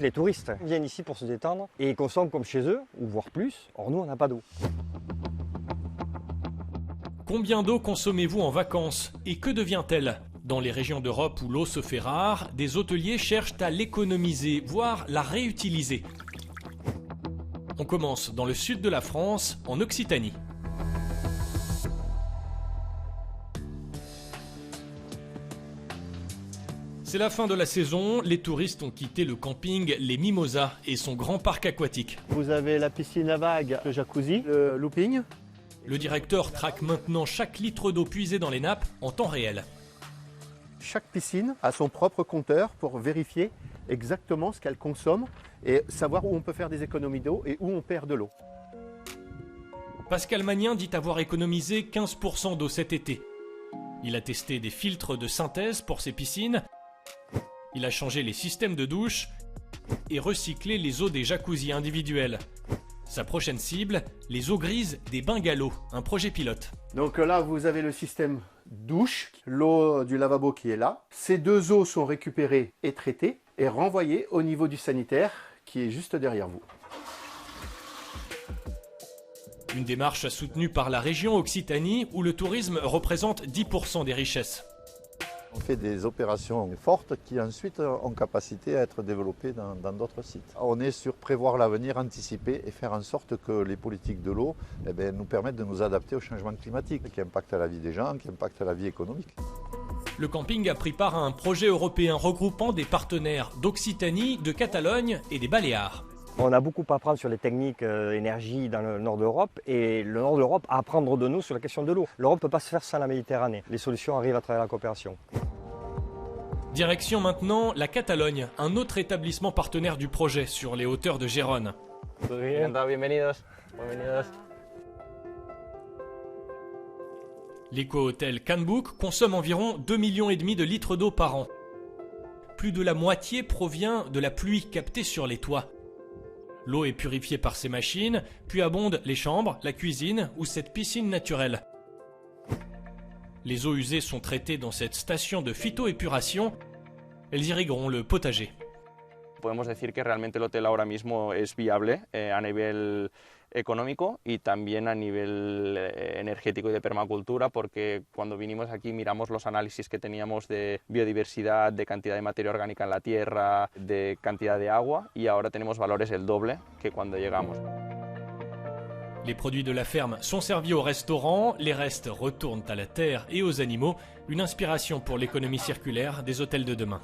Les touristes viennent ici pour se détendre et ils consomment comme chez eux, ou voire plus. Or nous, on n'a pas d'eau. Combien d'eau consommez-vous en vacances et que devient-elle? Dans les régions d'Europe où l'eau se fait rare, des hôteliers cherchent à l'économiser, voire la réutiliser. On commence dans le sud de la France, en Occitanie. C'est la fin de la saison, les touristes ont quitté le camping Les Mimosas et son grand parc aquatique. Vous avez la piscine à vagues, le jacuzzi, le looping. Le directeur traque maintenant chaque litre d'eau puisée dans les nappes en temps réel. Chaque piscine a son propre compteur pour vérifier exactement ce qu'elle consomme et savoir où on peut faire des économies d'eau et où on perd de l'eau. Pascal Magnin dit avoir économisé 15% d'eau cet été. Il a testé des filtres de synthèse pour ses piscines. Il a changé les systèmes de douche et recyclé les eaux des jacuzzis individuels. Sa prochaine cible, les eaux grises des bungalows, un projet pilote. Donc là, vous avez le système douche, l'eau du lavabo qui est là. Ces deux eaux sont récupérées et traitées et renvoyées au niveau du sanitaire qui est juste derrière vous. Une démarche soutenue par la région Occitanie où le tourisme représente 10% des richesses. On fait des opérations fortes qui ensuite ont capacité à être développées dans d'autres sites. On est sur prévoir l'avenir, anticiper et faire en sorte que les politiques de l'eau nous permettent de nous adapter au changement climatique qui impacte la vie des gens, qui impacte la vie économique. Le camping a pris part à un projet européen regroupant des partenaires d'Occitanie, de Catalogne et des Baléares. On a beaucoup à apprendre sur les techniques énergie dans le nord de l'Europe et le nord de l'Europe à apprendre de nous sur la question de l'eau. L'Europe ne peut pas se faire sans la Méditerranée. Les solutions arrivent à travers la coopération. Direction maintenant la Catalogne, un autre établissement partenaire du projet sur les hauteurs de Gérone. L'éco-hôtel Canbook consomme environ 2,5 millions de litres d'eau par an. Plus de la moitié provient de la pluie captée sur les toits. L'eau est purifiée par ces machines, puis abonde les chambres, la cuisine ou cette piscine naturelle. Les eaux usées sont traitées dans cette station de phytoépuration. Elles irrigueront le potager. Podemos decir que realmente el hotel ahora mismo es viable a nivel económico y también a nivel energético y de permacultura, porque cuando vinimos aquí miramos los análisis que teníamos de biodiversidad, de cantidad de materia orgánica en la tierra, de cantidad de agua, y ahora tenemos valores el doble que cuando llegamos. Les produits de la ferme sont servis au restaurant, les restes retournent à la terre et aux animaux, une inspiration pour l'économie circulaire des hôtels de demain.